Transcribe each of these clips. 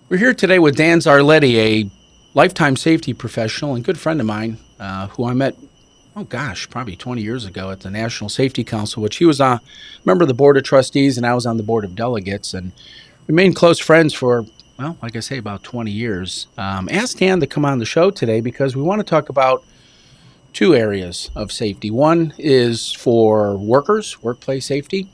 We're here today with Dan Zarletti, a lifetime safety professional and good friend of mine who I met, oh gosh, probably 20 years ago at the National Safety Council, which he was a member of the Board of Trustees and I was on the Board of Delegates, and remained close friends for, well, like I say, about 20 years. Asked Dan to come on the show today because we want to talk about two areas of safety. One is for workers, workplace safety,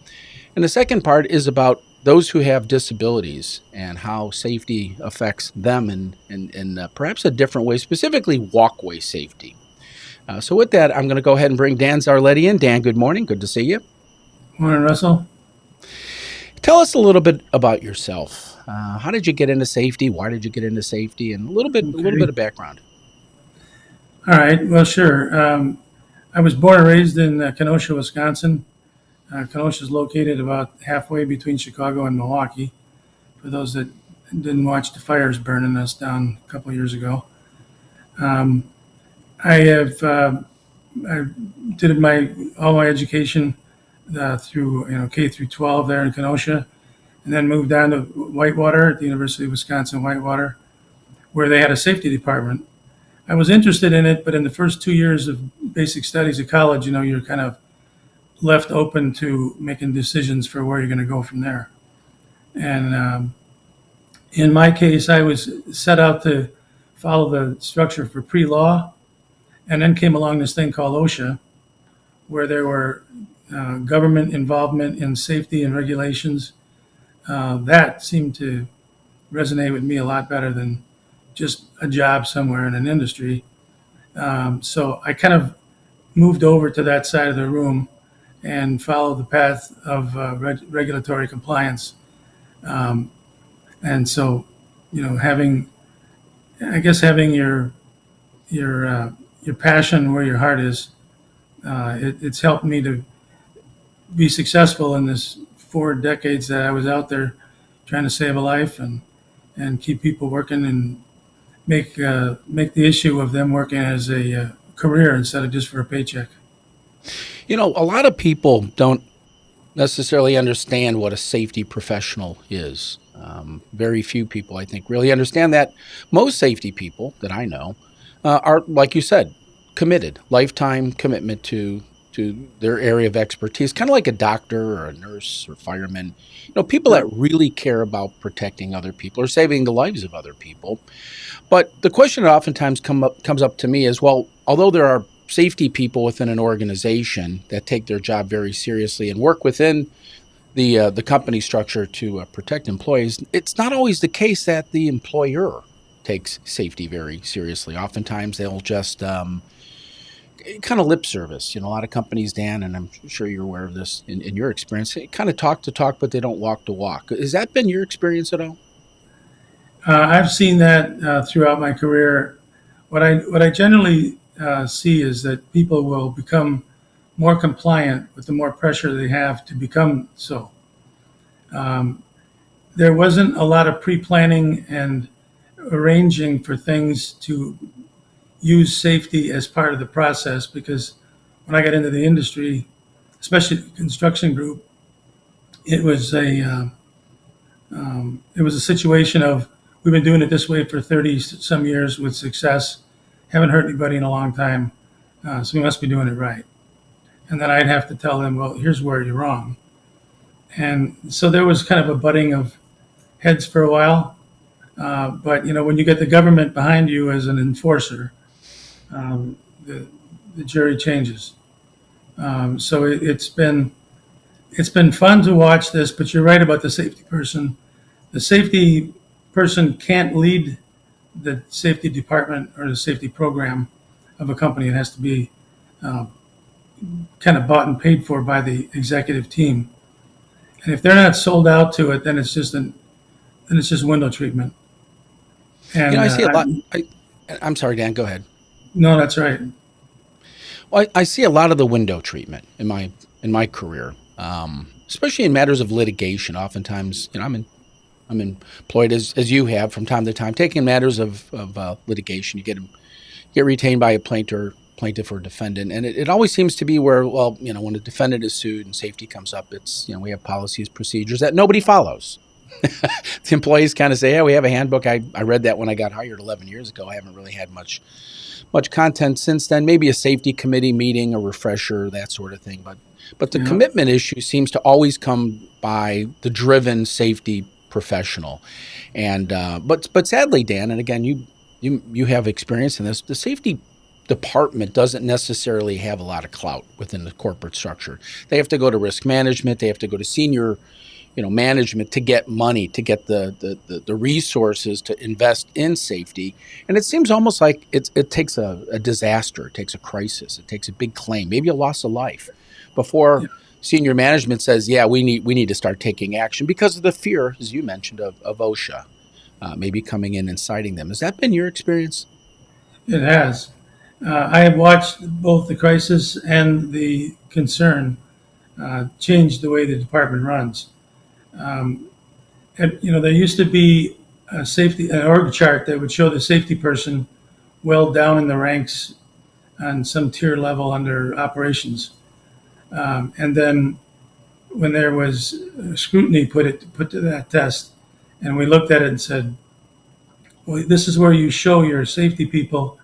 and the second part is about those who have disabilities and how safety affects them in perhaps a different way, specifically walkway safety. So with that, I'm going to go ahead and bring Dan Zarletti in. Dan, good morning. Good to see you. Morning, Russell. Tell us a little bit about yourself. How did you get into safety? Why did you get into safety? And a little bit Okay. of background. All right. Well, sure. I was born and raised in Kenosha, Wisconsin. Kenosha is located about halfway between Chicago and Milwaukee. For those that didn't watch the fires burning us down a couple of years ago, um, I have I did my all my education through K through 12 there in Kenosha, and then moved on to Whitewater at the University of Wisconsin Whitewater, where they had a safety department. I was interested in it, but in the first 2 years of basic studies at college, you're kind of left open to making decisions for where you're going to go from there. And in my case, I was set out to follow the structure for pre-law, and then came along this thing called OSHA, where there were government involvement in safety and regulations. That seemed to resonate with me a lot better than just a job somewhere in an industry. So I kind of moved over to that side of the room and followed the path of regulatory compliance. Um, and so, having, I guess, having your passion where your heart is, it's helped me to be successful in this 4 decades that I was out there trying to save a life and keep people working and make the issue of them working as a career instead of just for a paycheck. A lot of people don't necessarily understand what a safety professional is. Very few people, I think, really understand that. Most safety people that I know are, like you said, committed, lifetime commitment to their area of expertise, kind of like a doctor or a nurse or fireman. People that Right. really care about protecting other people or saving the lives of other people. But the question that oftentimes comes up to me is, well, although there are safety people within an organization that take their job very seriously and work within the company structure to protect employees, it's not always the case that the employer takes safety very seriously. Oftentimes, they'll just kind of lip service. A lot of companies, Dan, and I'm sure you're aware of this in your experience, they kind of talk to talk, but they don't walk to walk. Has that been your experience at all? I've seen that throughout my career. What I generally see is that people will become more compliant with the more pressure they have to become so. Um, there wasn't a lot of pre-planning and arranging for things to use safety as part of the process because when I got into the industry, especially the construction group, it was a situation of we've been doing it this way for 30 some years with success, haven't hurt anybody in a long time, so we must be doing it right. And then I'd have to tell them, well, here's where you're wrong. And so there was kind of a butting of heads for a while. But when you get the government behind you as an enforcer, um, the the jury changes. So it's been fun to watch this. But you're right about the safety person. The safety person can't lead the safety department or the safety program of a company. It has to be uh, kind of bought and paid for by the executive team. And if they're not sold out to it, then it's just window treatment. And I see a lot. I'm sorry, Dan. Go ahead. no, that's right. Well, I see a lot of the window treatment in my career, especially in matters of litigation. Oftentimes, I'm employed as you have from time to time, taking matters of litigation. You get retained by a plaintiff or defendant, and it always seems to be where, well, when a defendant is sued and safety comes up, it's we have policies, procedures that nobody follows. The employees kind of say, "Yeah, we have a handbook. I read that when I got hired 11 years ago. I haven't really had much content since then. Maybe a safety committee meeting, a refresher, that sort of thing. But the Yeah. commitment issue seems to always come by the driven safety professional, and but sadly, Dan, and again, you have experience in this. The safety department doesn't necessarily have a lot of clout within the corporate structure. They have to go to risk management. They have to go to senior management to get money, to get the resources to invest in safety. And it seems almost like it takes a disaster, it takes a crisis, it takes a big claim, maybe a loss of life before Yeah. senior management says, yeah, we need to start taking action because of the fear, as you mentioned, of OSHA maybe coming in and citing them. Has that been your experience? It has. I have watched both the crisis and the concern change the way the department runs. And there used to be an org chart that would show the safety person well down in the ranks on some tier level under operations. And then when there was scrutiny put to that test, and we looked at it and said, well, this is where you show your safety people.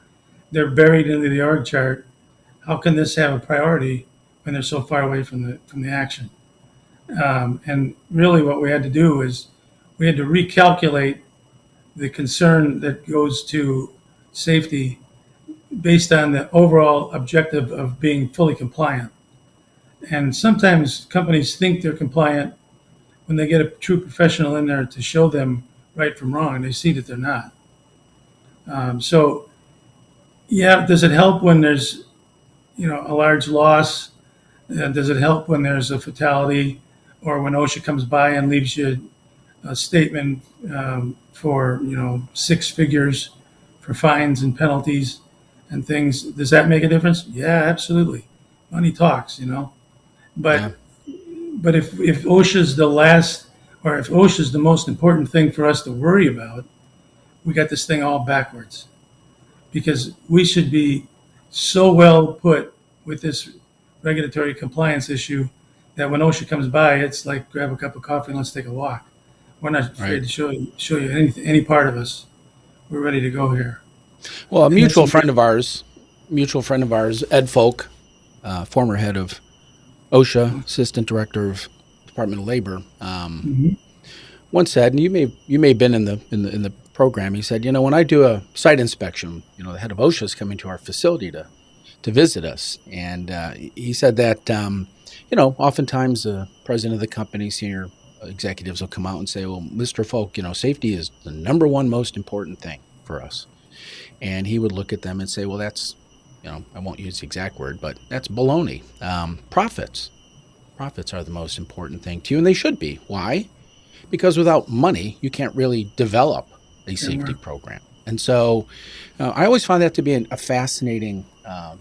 They're buried into the org chart. How can this have a priority when they're so far away from the action? And really, what we had to do is we had to recalculate the concern that goes to safety based on the overall objective of being fully compliant. And sometimes companies think they're compliant when they get a true professional in there to show them right from wrong, and they see that they're not. So, yeah, does it help when there's a large loss? Does it help when there's a fatality, or when OSHA comes by and leaves you a statement for six figures for fines and penalties and things? Does that make a difference? Yeah, absolutely. Money talks. Yeah. But if OSHA's the last, or if OSHA's the most important thing for us to worry about, we got this thing all backwards. Because we should be so well put with this regulatory compliance issue that when OSHA comes by, it's like grab a cup of coffee and let's take a walk. We're not afraid Right. to show you anything, any part of us. We're ready to go here. Well, a And that's mutual friend of ours, Ed Folk, former head of OSHA, assistant director of Department of Labor, Mhm. once said, and you may have been in the program. He said, when I do a site inspection, the head of OSHA is coming to our facility to visit us, and he said that oftentimes the president of the company, senior executives will come out and say, well, Mr. Folk, safety is the number one most important thing for us. And he would look at them and say, well, that's, I won't use the exact word, but that's baloney. Profits are the most important thing to you, and they should be. Why? Because without money, you can't really develop a And safety program. And so I always find that to be a fascinating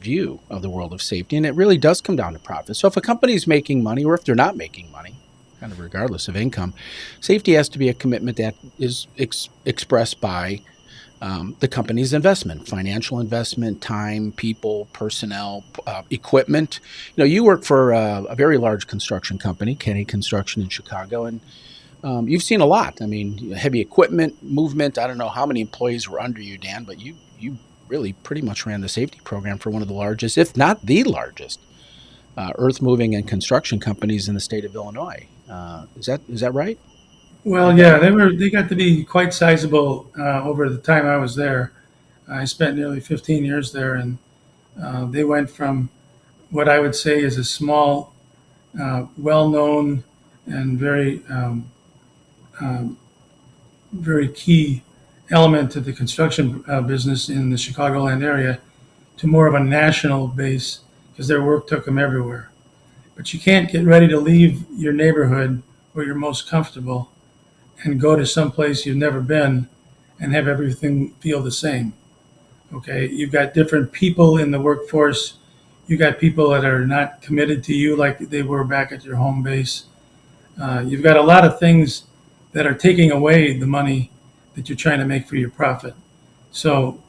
view of the world of safety. And it really does come down to profit. So if a company is making money, or if they're not making money, kind of regardless of income, safety has to be a commitment that is expressed by the company's investment, financial investment, time, people, personnel, equipment. You work for a very large construction company, Kenny Construction in Chicago, and you've seen a lot. I mean, heavy equipment movement. I don't know how many employees were under you, Dan, but you really pretty much ran the safety program for one of the largest, if not the largest, earth moving and construction companies in the state of Illinois. Is that right? Well, yeah, they got to be quite sizable over the time I was there. I spent nearly 15 years there, and they went from what I would say is a small, well-known, and um, very key element to the construction business in the Chicagoland area to more of a national base because their work took them everywhere. But you can't get ready to leave your neighborhood where you're most comfortable and go to some place you've never been and have everything feel the same. Okay, you've got different people in the workforce. You got people that are not committed to you like they were back at your home base. You've got a lot of things that are taking away the money that you're trying to make for your profit. So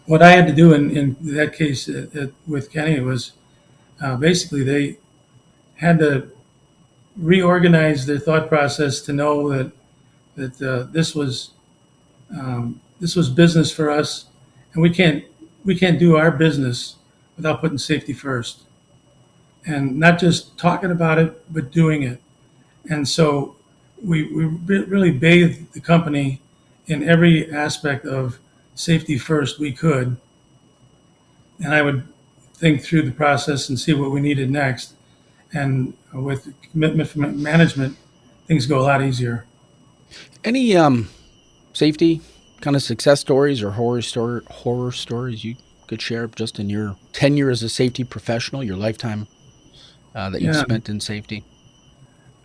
what I had to do in that case with Kenny was basically they had to reorganize their thought process to know that that this was business for us, and we can't do our business without putting safety first, and not just talking about it, but doing it. And so we really bathed the company in every aspect of safety first we could. And I would think through the process and see what we needed next. And with commitment from management, things go a lot easier. Any safety kind of success stories or horror stories you could share just in your tenure as a safety professional, your lifetime that you've Yeah, spent in safety?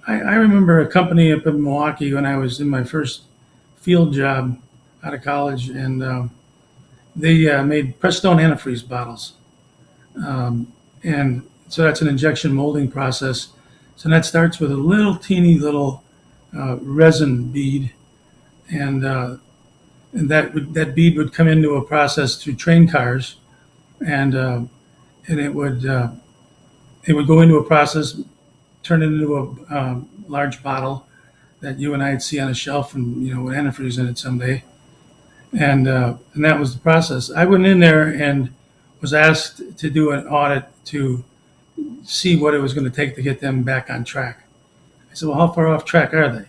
I remember a company up in Milwaukee when I was in my first field job out of college, and they made Prestone antifreeze bottles. And so that's an injection molding process. So that starts with a little teeny little resin bead, and that bead would come into a process through train cars, and and it would go into a process, turn it into a large bottle that you and I'd see on a shelf, and with antifreeze in it someday. And that was the process. I went in there and was asked to do an audit to see what it was going to take to get them back on track. I said, "Well, how far off track are they?"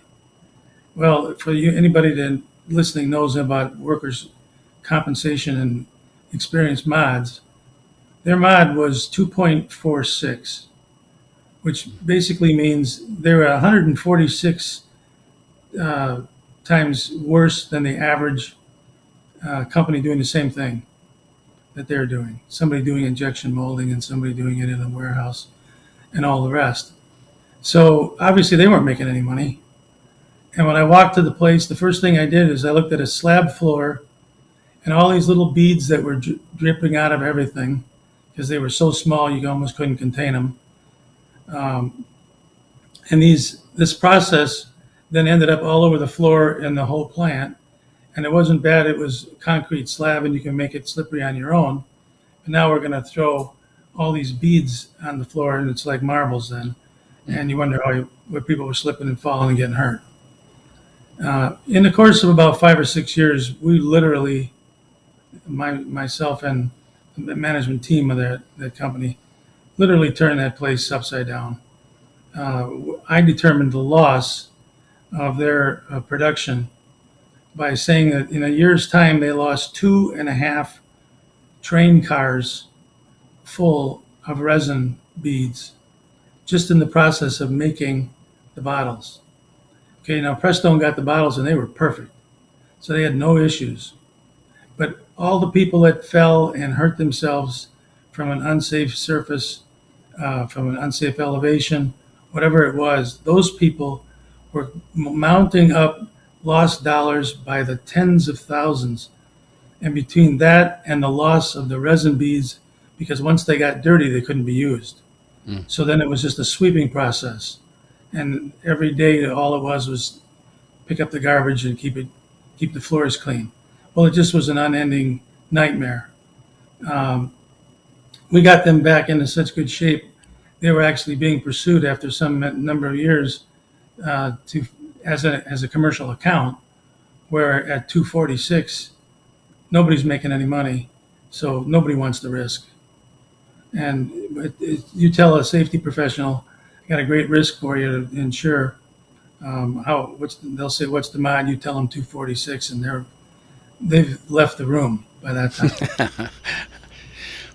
Well, for you, anybody that listening knows about workers' compensation and experienced mods, their mod was 2.46, which basically means they were 146 times worse than the average company doing the same thing that they're doing. Somebody doing injection molding and somebody doing it in a warehouse and all the rest. So obviously they weren't making any money. And when I walked to the place, the first thing I did is I looked at a slab floor and all these little beads that were dripping out of everything because they were so small you almost couldn't contain them. And this process then ended up all over the floor in the whole plant. And it wasn't bad. It was a concrete slab, and you can make it slippery on your own. But now we're going to throw all these beads on the floor, and it's like marbles then. And you wonder where people were slipping and falling and getting hurt. In the course of about 5 or 6 years, we literally, myself and the management team of that company, literally turned that place upside down. I determined the loss of their production by saying that in a year's time they lost 2.5 train cars full of resin beads just in the process of making the bottles. Okay, now Prestone got the bottles and they were perfect, so they had no issues. But all the people that fell and hurt themselves from an unsafe surface, from an unsafe elevation, whatever it was, those people were mounting up lost dollars by the tens of thousands. And between that and the loss of the resin beads, because once they got dirty, they couldn't be used. So then it was just a sweeping process. And every day, all it was pick up the garbage and keep the floors clean. Well, it just was an unending nightmare. We got them back into such good shape. They were actually being pursued after some number of years as a commercial account, where at 246, nobody's making any money, so nobody wants the risk. And you tell a safety professional, I got a great risk for you to insure. They'll say, what's the mod? You tell them 246, and they've left the room by that time.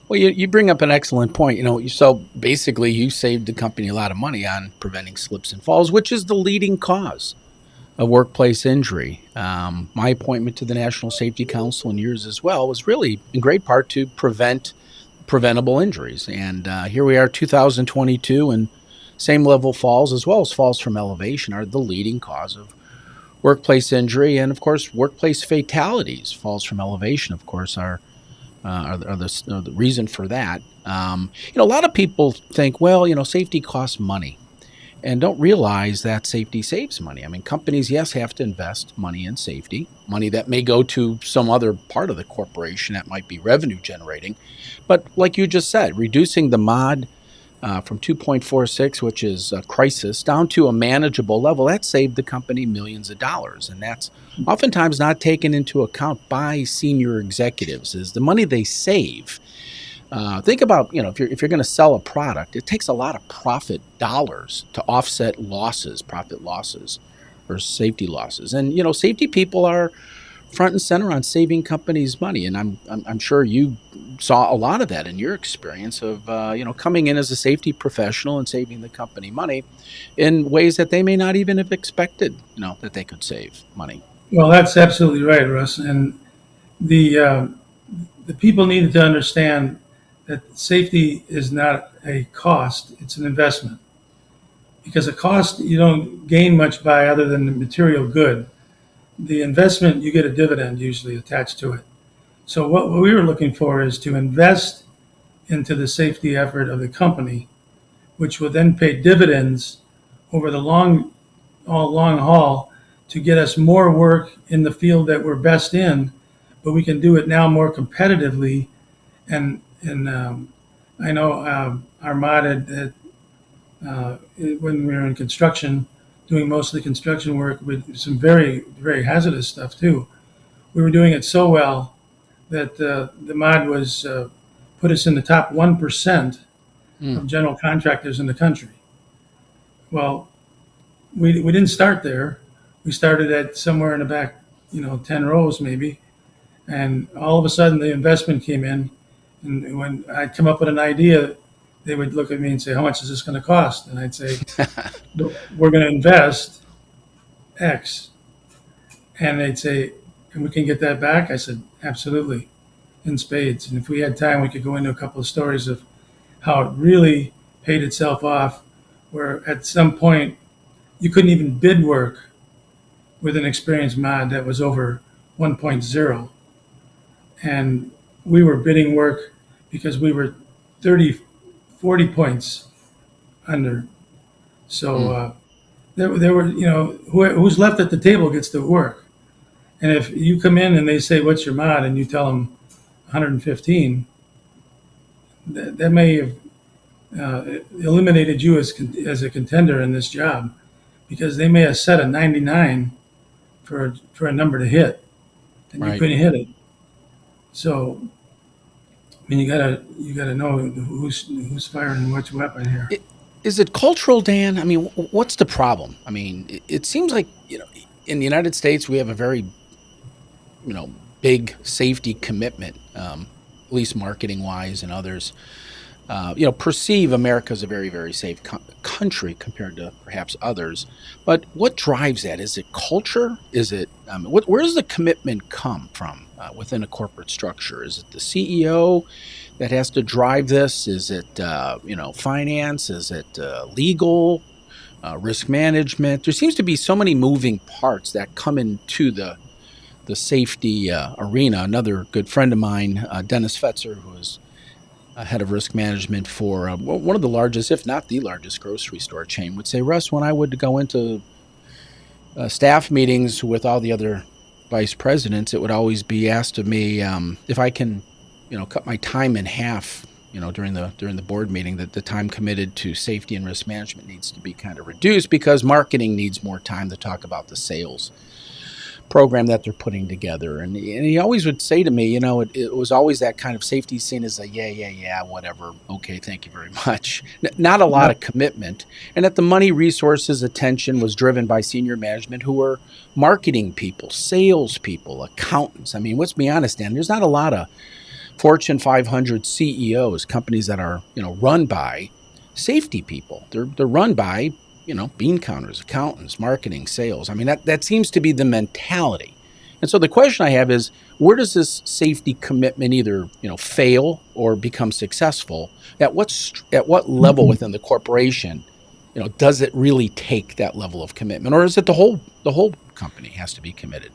Well, you bring up an excellent point. So basically you saved the company a lot of money on preventing slips and falls, which is the leading cause of workplace injury. My appointment to the National Safety Council and yours as well was really in great part to prevent preventable injuries. And here we are, 2022, and same level falls as well as falls from elevation are the leading cause of workplace injury. And of course, workplace fatalities, falls from elevation, of course, are the reason for that. A lot of people think, well, safety costs money, and don't realize that safety saves money. I mean, companies, yes, have to invest money in safety, money that may go to some other part of the corporation that might be revenue generating. But like you just said, reducing the mod from 2.46, which is a crisis, down to a manageable level. That saved the company millions of dollars. And that's oftentimes not taken into account by senior executives, is the money they save. Think about, if you're going to sell a product, it takes a lot of profit dollars to offset losses, profit losses, or safety losses. And safety people are front and center on saving companies money. And I'm sure you saw a lot of that in your experience of coming in as a safety professional and saving the company money in ways that they may not even have expected that they could save money. Well, that's absolutely right, Russ. And the people needed to understand that safety is not a cost; it's an investment. Because a cost you don't gain much by other than the material good. The investment, you get a dividend usually attached to it. So what we were looking for is to invest into the safety effort of the company, which will then pay dividends over the long haul to get us more work in the field that we're best in, but we can do it now more competitively. And I know Armad when we were in construction, doing mostly construction work with some very, very hazardous stuff too. We were doing it so well that the mod was put us in the top 1% of general contractors in the country. Well, we didn't start there. We started at somewhere in the back, 10 rows maybe. And all of a sudden the investment came in. And when I'd come up with an idea, they would look at me and say, how much is this going to cost? And I'd say, we're going to invest X. And they'd say, and we can get that back? I said, absolutely, in spades. And if we had time, we could go into a couple of stories of how it really paid itself off, where at some point you couldn't even bid work with an experienced mod that was over 1.0. And we were bidding work because we were 30, 40 points under. So there were, who's left at the table gets to work. And if you come in and they say, what's your mod? And you tell them 115, that may have eliminated you as a contender in this job, because they may have set a 99 for a number to hit, and Right. you couldn't hit it. So, I mean, you gotta know who's firing which weapon here. Is it cultural, Dan? I mean, what's the problem? I mean, it seems like, in the United States, we have a very, big safety commitment, at least marketing wise, and others, perceive America as a very, very safe country compared to perhaps others. But what drives that? Is it culture? Is it, where does the commitment come from within a corporate structure? Is it the CEO that has to drive this? Is it, finance? Is it legal, risk management? There seems to be so many moving parts that come into the safety arena. Another good friend of mine, Dennis Fetzer, who is head of risk management for one of the largest, if not the largest, grocery store chain, would say, Russ, when I would go into staff meetings with all the other vice presidents, it would always be asked of me if I can, cut my time in half. During the board meeting, that the time committed to safety and risk management needs to be kind of reduced because marketing needs more time to talk about the sales program that they're putting together. And he always would say to me, it was always that kind of safety seen as a yeah, whatever. Okay, thank you very much. Not a lot of commitment. And that the money, resources, attention was driven by senior management who were marketing people, sales people, accountants. I mean, let's be honest, Dan, there's not a lot of Fortune 500 CEOs, companies that are, run by safety people. They're run by bean counters, accountants, marketing, sales. I mean, that seems to be the mentality. And so the question I have is, where does this safety commitment either, fail or become successful? At what level within the corporation, does it really take that level of commitment, or is it the whole company has to be committed?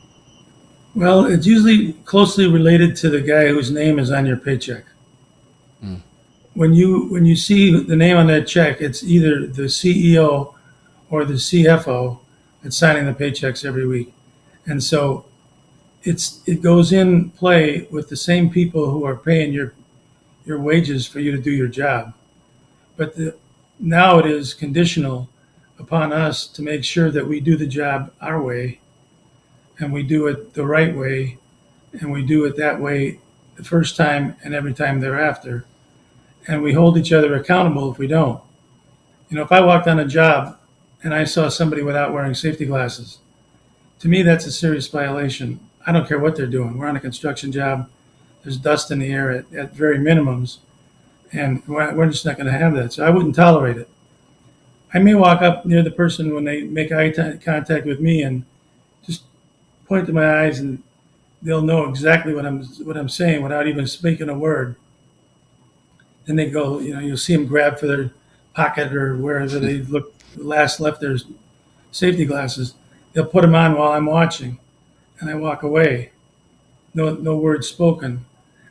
Well, it's usually closely related to the guy whose name is on your paycheck. Mm. When you see the name on that check, it's either the CEO or the CFO that's signing the paychecks every week. And so it goes in play with the same people who are paying your wages for you to do your job. But now it is conditional upon us to make sure that we do the job our way and we do it the right way and we do it that way the first time and every time thereafter. And we hold each other accountable if we don't. If I walked on a job and I saw somebody without wearing safety glasses, to me, that's a serious violation. I don't care what they're doing. We're on a construction job. There's dust in the air at very minimums, and we're just not going to have that. So I wouldn't tolerate it. I may walk up near the person when they make eye contact with me and just point to my eyes, and they'll know exactly what I'm saying without even speaking a word. Then they go, you'll see them grab for their pocket or wherever they last left their safety glasses. They'll put them on while I'm watching, and I walk away. No words spoken.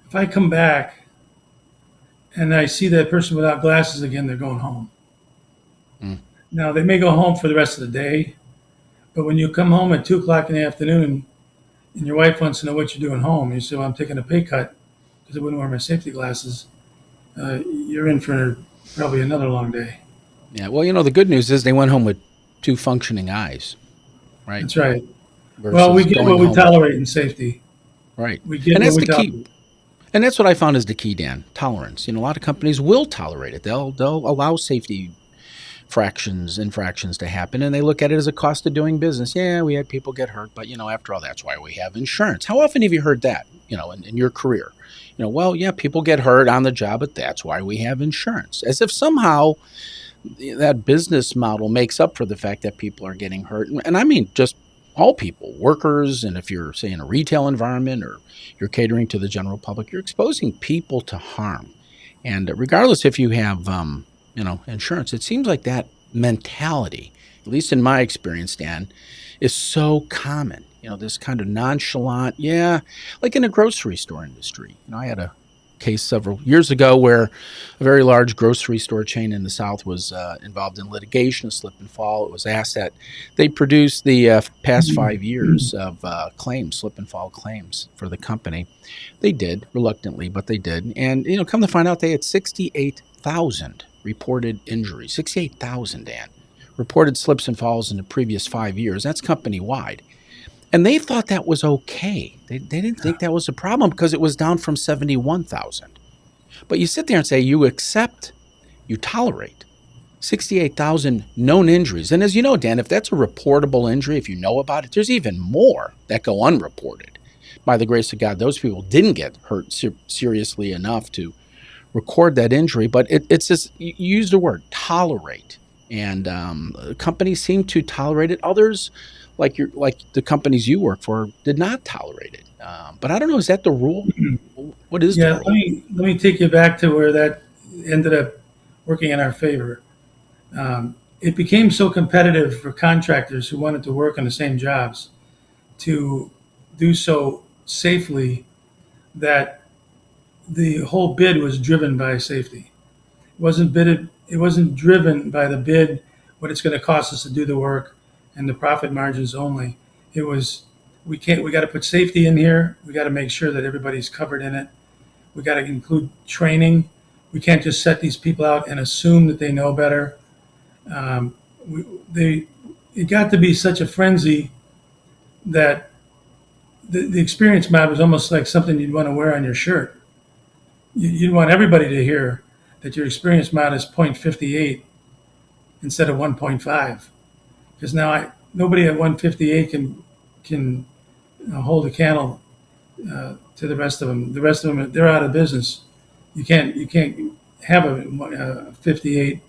If I come back and I see that person without glasses again, they're going home. Mm. Now, they may go home for the rest of the day, but when you come home at 2 o'clock in the afternoon and your wife wants to know what you're doing home, you say, well, I'm taking a pay cut because I wouldn't wear my safety glasses, you're in for probably another long day. Yeah. Well, the good news is they went home with 2 functioning eyes, right? That's right. Versus Well, we get going what we home. tolerate in safety. Right. We get And what that's we the tolerate. key. And that's what I found is the key, Dan. Tolerance. A lot of companies will tolerate it. They'll allow safety infractions to happen, and they look at it as a cost of doing business. Yeah, we had people get hurt, but after all, that's why we have insurance. How often have you heard that? In your career, well, yeah, people get hurt on the job, but that's why we have insurance. As if somehow that business model makes up for the fact that people are getting hurt. And I mean, just all people, workers, and if you're, say, in a retail environment or you're catering to the general public, you're exposing people to harm. And regardless if you have, insurance, it seems like that mentality, at least in my experience, Dan, is so common. This kind of nonchalant, yeah, like in the grocery store industry. I had a case several years ago where a very large grocery store chain in the South was involved in litigation, a slip and fall. It was asked that they produced the past 5 years of slip and fall claims for the company. They did, reluctantly, but they did. And, come to find out they had 68,000 reported injuries. 68,000, Dan, reported slips and falls in the previous 5 years. That's company-wide. And they thought that was okay. They didn't think that was a problem because it was down from 71,000. But you sit there and say you accept, you tolerate 68,000 known injuries. And as you know, Dan, if that's a reportable injury, if you know about it, there's even more that go unreported. By the grace of God, those people didn't get hurt seriously enough to record that injury. But it's just, you use the word tolerate. And companies seem to tolerate it. Others, like the companies you work for, did not tolerate it. But I don't know, is that the rule? What is the rule? Let me take you back to where that ended up working in our favor. It became so competitive for contractors who wanted to work on the same jobs to do so safely that the whole bid was driven by safety. It wasn't driven by the bid, what it's going to cost us to do the work and the profit margins only. It was, we got to put safety in here. We got to make sure that everybody's covered in it. We got to include training. We can't just set these people out and assume that they know better. It got to be such a frenzy that the experience map was almost like something you'd want to wear on your shirt. You'd want everybody to hear that your experience mod is 0.58 instead of 1.5, because now nobody at 158 can hold a candle to the rest of them. The rest of them, they're out of business. You can't have a 58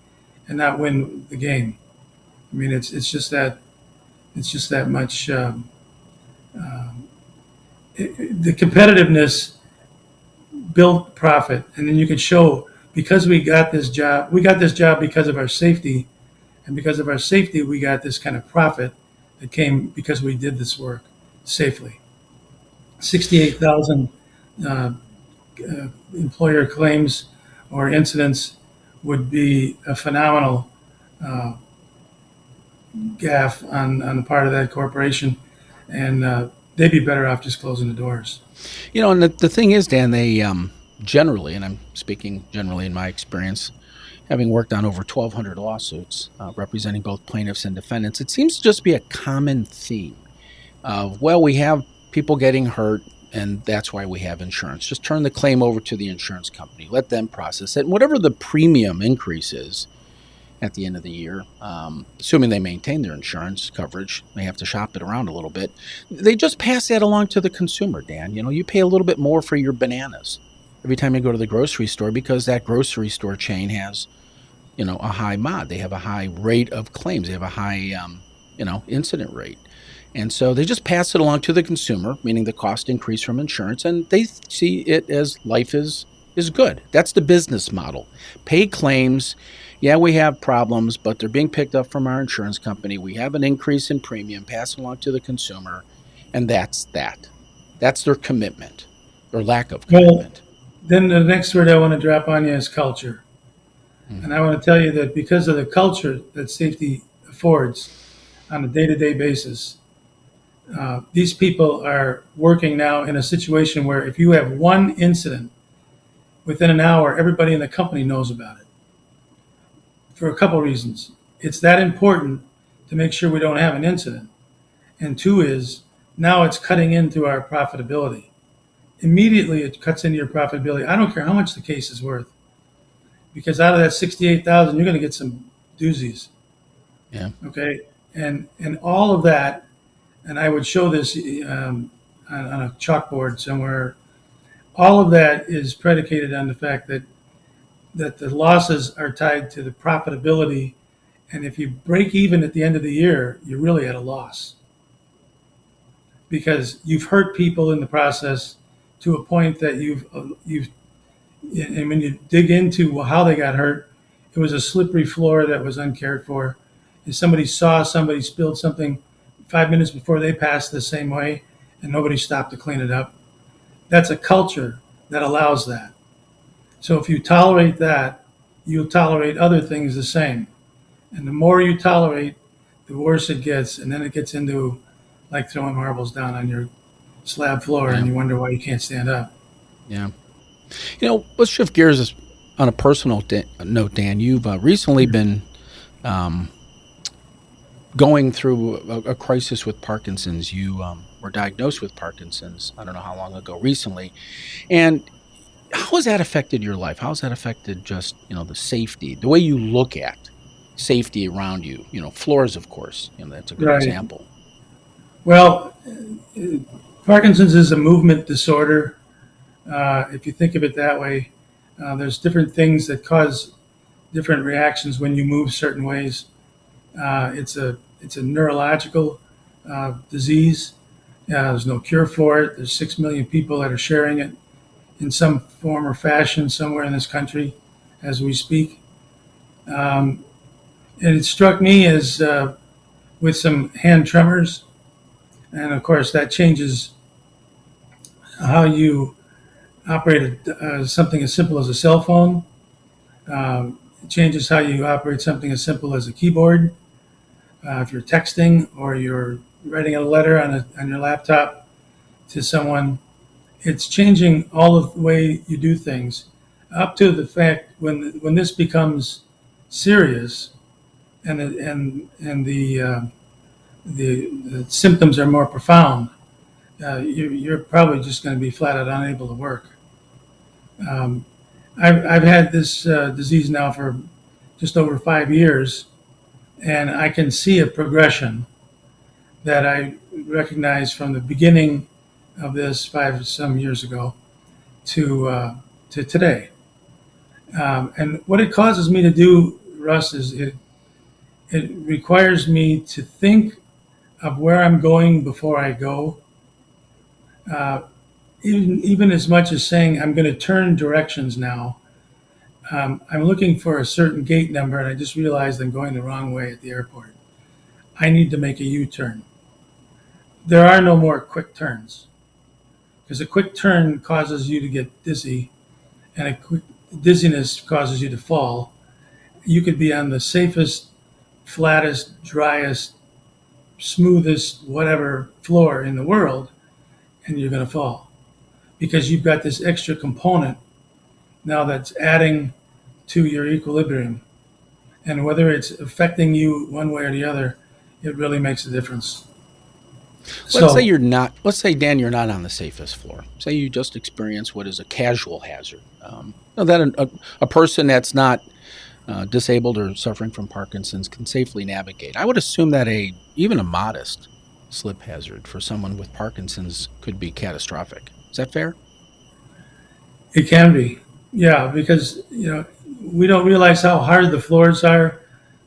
and not win the game. I mean, it's just that much. The competitiveness built profit, and then you could show, because we got this job because of our safety, and because of our safety we got this kind of profit that came because we did this work safely. 68,000 employer claims or incidents would be a phenomenal gaffe on the part of that corporation, and they'd be better off just closing the doors. And the thing is, Dan, they generally, and I'm speaking generally in my experience, having worked on over 1,200 lawsuits representing both plaintiffs and defendants, it seems to just be a common theme of, well, we have people getting hurt, and that's why we have insurance. Just turn the claim over to the insurance company, let them process it. And whatever the premium increase is at the end of the year, assuming they maintain their insurance coverage, they have to shop it around a little bit. They just pass that along to the consumer, Dan. You pay a little bit more for your bananas every time you go to the grocery store because that grocery store chain has, a high mod. They have a high rate of claims. They have a high, incident rate. And so they just pass it along to the consumer, meaning the cost increase from insurance, and they see it as life is good. That's the business model. Pay claims. Yeah, we have problems, but they're being picked up from our insurance company. We have an increase in premium, pass it along to the consumer, and that's that. That's their commitment, or lack of Well, commitment. then the next word I want to drop on you is culture. And I want to tell you that because of the culture that safety affords on a day-to-day basis, these people are working now in a situation where if you have one incident within an hour, everybody in the company knows about it for a couple of reasons. It's that important to make sure we don't have an incident. And two is now it's cutting into our profitability. Immediately it cuts into your profitability. I don't care how much the case is worth, because out of that 68,000, you're going to get some doozies. Yeah. Okay. And all of that, and I would show this on a chalkboard somewhere. All of that is predicated on the fact that the losses are tied to the profitability, and if you break even at the end of the year, you're really at a loss because you've hurt people in the process to a point that you've and when you dig into how they got hurt, it was a slippery floor that was uncared for. If somebody saw somebody spilled something 5 minutes before they passed the same way and nobody stopped to clean it up, that's a culture that allows that. So if you tolerate that, you'll tolerate other things the same. And the more you tolerate, the worse it gets. And then it gets into like throwing marbles down on your slab floor and you wonder why you can't stand up. Yeah. Let's shift gears on a personal note, Dan. You've recently been going through a crisis with Parkinson's. You were diagnosed with Parkinson's, I don't know how long ago, recently. And how has that affected your life? How has that affected just, the safety, the way you look at safety around you? Floors, of course, that's a good Right. example. Well, Parkinson's is a movement disorder. If you think of it that way, there's different things that cause different reactions when you move certain ways. It's a neurological disease. There's no cure for it. There's 6 million people that are sharing it in some form or fashion somewhere in this country as we speak. And it struck me as with some hand tremors. And of course, that changes how you operate something as simple as a cell phone. It changes how you operate something as simple as a keyboard. If you're texting or you're writing a letter on your laptop to someone, it's changing all of the way you do things, up to the fact when this becomes serious and the symptoms are more profound. You're probably just going to be flat out unable to work. I've had this disease now for just over 5 years, and I can see a progression that I recognize from the beginning of this 5 some years ago to today. And what it causes me to do, Russ, is it requires me to think of where I'm going before I go. Even as much as saying I'm going to turn directions now. I'm looking for a certain gate number, and I just realized I'm going the wrong way at the airport. I need to make a U-turn. There are no more quick turns, because a quick turn causes you to get dizzy, and a quick dizziness causes you to fall. You could be on the safest, flattest, driest, smoothest, whatever floor in the world, and you're going to fall because you've got this extra component now that's adding to your equilibrium. And whether it's affecting you one way or the other, it really makes a difference. Let's say So you're not. Let's say, Dan, you're not on the safest floor. Say you just experience what is a casual hazard. That a person that's not disabled or suffering from Parkinson's can safely navigate. I would assume that even a modest slip hazard for someone with Parkinson's could be catastrophic. Is that fair? it can be, yeah, because we don't realize how hard the floors are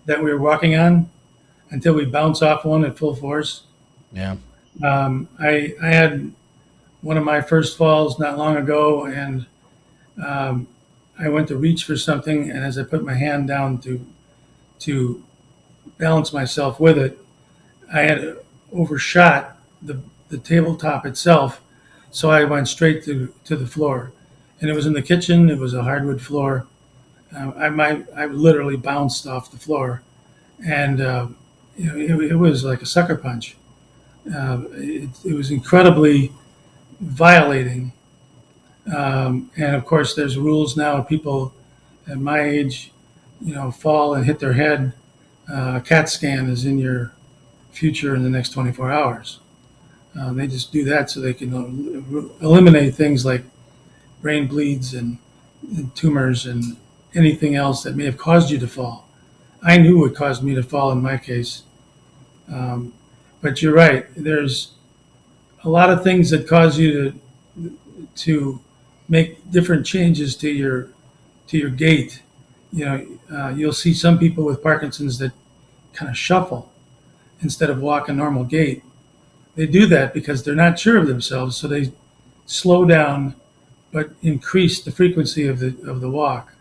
that we're walking on until we bounce off one at full force. Yeah. I had one of my first falls not long ago, and um, I went to reach for something, and as I put my hand down to balance myself with it, I had overshot the tabletop itself, so I went straight to the floor, and it was in the kitchen. It was a hardwood floor. I literally bounced off the floor, and it was like a sucker punch. It was incredibly violating. And of course, there's rules now. People at my age, fall and hit their head. A CAT scan is in your future in the next 24 hours. They just do that so they can eliminate things like brain bleeds and tumors and anything else that may have caused you to fall. I knew what caused me to fall in my case. Um, but you're right. There's a lot of things that cause you to make different changes to your gait. You'll see some people with Parkinson's that kind of shuffle instead of walk a normal gait. They do that because they're not sure of themselves, so they slow down but increase the frequency of the walk.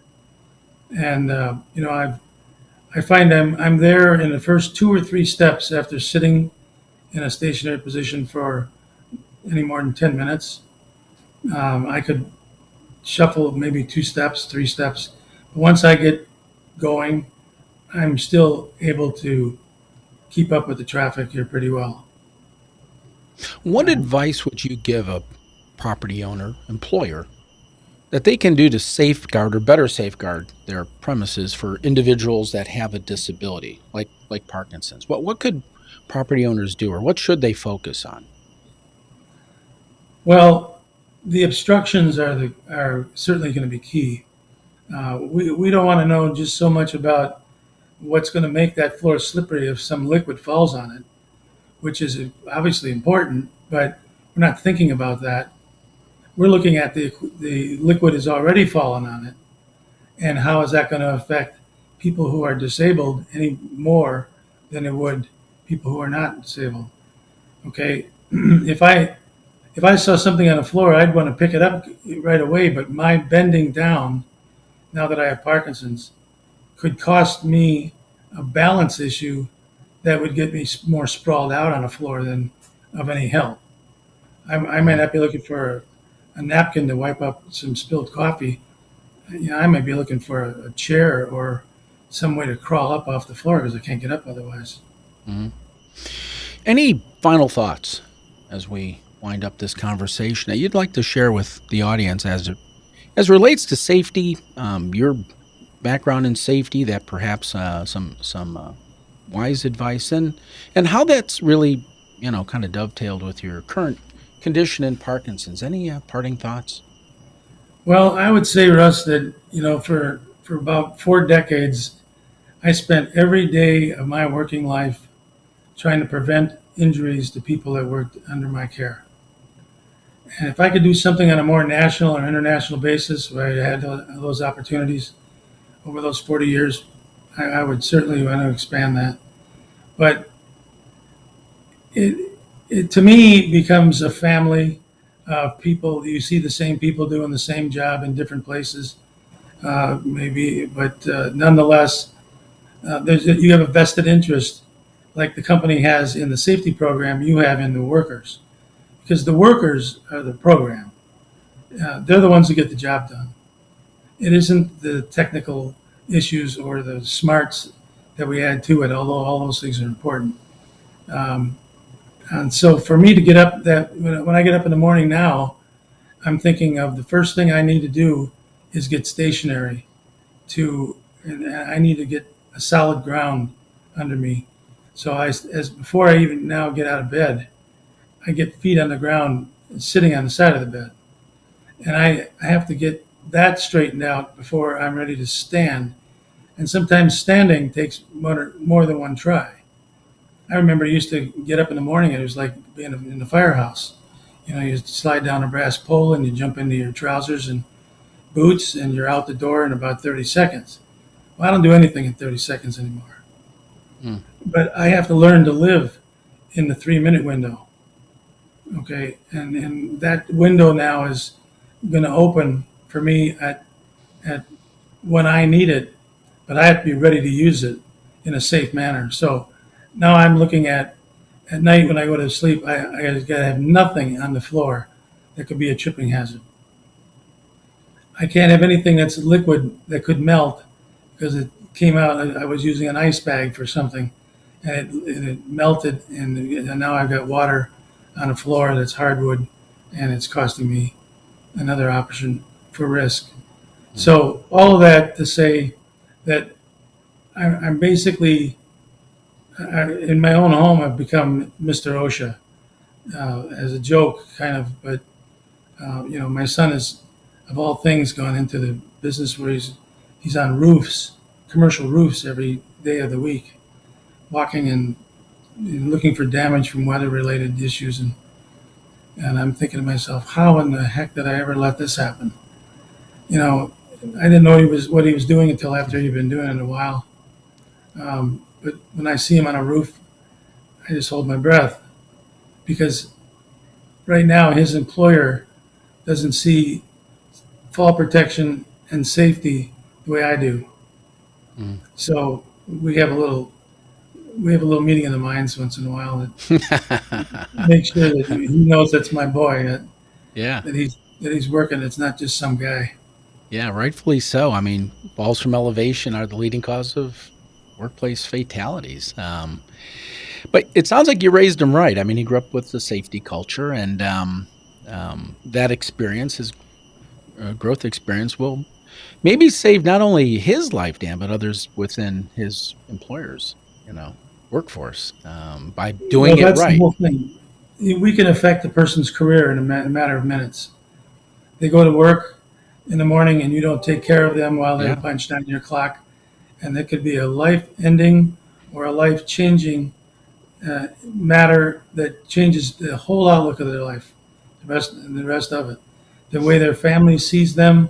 And I find I'm there in the first 2 or 3 steps after sitting in a stationary position for any more than 10 minutes. I could shuffle maybe 2 steps, 3 steps. But once I get going, I'm still able to keep up with the traffic here pretty well. What advice would you give a property owner, employer, that they can do to safeguard or better safeguard their premises for individuals that have a disability, like Parkinson's? What could property owners do, or what should they focus on? Well, the obstructions are certainly going to be key. We don't want to know just so much about what's going to make that floor slippery if some liquid falls on it, which is obviously important, but we're not thinking about that. We're looking at the liquid has already fallen on it, and how is that going to affect people who are disabled any more than it would people who are not disabled? Okay, if I saw something on the floor, I'd want to pick it up right away, but my bending down, now that I have Parkinson's, could cost me a balance issue that would get me more sprawled out on the floor than of any help. I might not be looking for a napkin to wipe up some spilled coffee. I might be looking for a chair or some way to crawl up off the floor because I can't get up otherwise. Mhm. Any final thoughts as we wind up this conversation that you'd like to share with the audience as relates to safety, your background in safety, that perhaps some wise advice, and how that's really kind of dovetailed with your current condition in Parkinson's? Any parting thoughts? Well, I would say, Russ, that for about 4 decades, I spent every day of my working life trying to prevent injuries to people that worked under my care. And if I could do something on a more national or international basis, where I had those opportunities over those 40 years, I would certainly want to expand that. But it to me becomes a family of people. You see the same people doing the same job in different places, maybe, but nonetheless, you have a vested interest, like the company has in the safety program. You have in the workers, because the workers are the program. They're the ones who get the job done. It isn't the technical issues or the smarts that we add to it, although all those things are important. Um, and so for me to get up, that when I get up in the morning now, I'm thinking of the first thing I need to do is get stationary and I need to get a solid ground under me. So as before I even now get out of bed, I get feet on the ground, sitting on the side of the bed, and I have to get that straightened out before I'm ready to stand. And sometimes standing takes more than one try. I remember I used to get up in the morning, and it was like being in the firehouse. You slide down a brass pole and you jump into your trousers and boots, and you're out the door in about 30 seconds. Well, I don't do anything in 30 seconds anymore. Mm. But I have to learn to live in the 3-minute window. Okay. And that window now is going to open for me at when I need it, but I have to be ready to use it in a safe manner. So now I'm looking at night when I go to sleep, I got to have nothing on the floor that could be a tripping hazard. I can't have anything that's liquid that could melt because it came out. I was using an ice bag for something, and it melted, and now I've got water on the floor that's hardwood, and it's costing me another option for risk. So all of that to say that I'm basically in my own home. I've become Mr. OSHA as a joke, kind of. But my son is, of all things, gone into the business where he's on roofs, commercial roofs, every day of the week, walking and looking for damage from weather-related issues, and I'm thinking to myself, how in the heck did I ever let this happen? I didn't know what he was doing until after he'd been doing it a while. But when I see him on a roof, I just hold my breath, because right now his employer doesn't see fall protection and safety the way I do. Mm. So we have a little meeting of the minds once in a while that make sure that he knows that's my boy, Yeah. that he's working. It's not just some guy. Yeah, rightfully so. I mean, falls from elevation are the leading cause of workplace fatalities. But it sounds like you raised him right. I mean, he grew up with the safety culture, and that experience, his growth experience, will maybe save not only his life, Dan, but others within his employer's, workforce by doing it That's the right. whole thing. We can affect a person's career in a matter of minutes. They go to work in the morning, and you don't take care of them while they're Yeah. punched on your clock, and it could be a life-ending or a life-changing matter that changes the whole outlook of their life, the rest of it, the way their family sees them,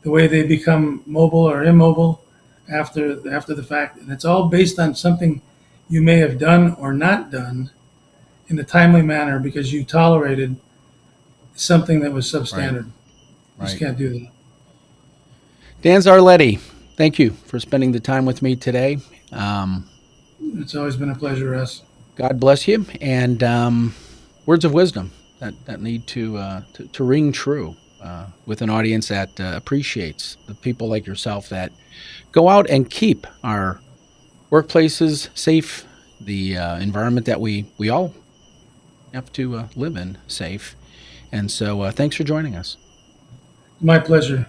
the way they become mobile or immobile after the fact, and it's all based on something you may have done or not done in a timely manner because you tolerated something that was substandard. You just Right. can't do that. Dan Zarletti, thank you for spending the time with me today. It's always been a pleasure, Russ. God bless you, and words of wisdom that need to ring true with an audience that appreciates the people like yourself that go out and keep our workplaces safe, the environment that we all have to live in safe. And so thanks for joining us. My pleasure.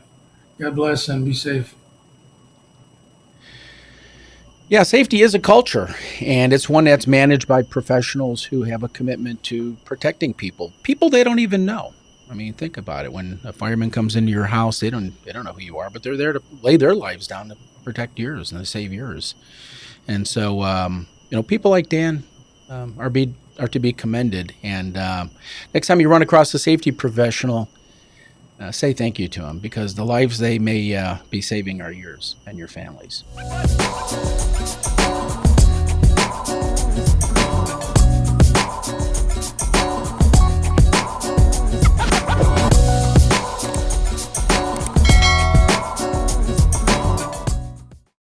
God bless and be safe. Yeah, safety is a culture, and it's one that's managed by professionals who have a commitment to protecting people they don't even know. I mean, think about it. When a fireman comes into your house, they don't know who you are, but they're there to lay their lives down to protect yours and to save yours. And so, people like Dan are to be commended. And next time you run across a safety professional, say thank you to them, because the lives they may be saving are yours and your families.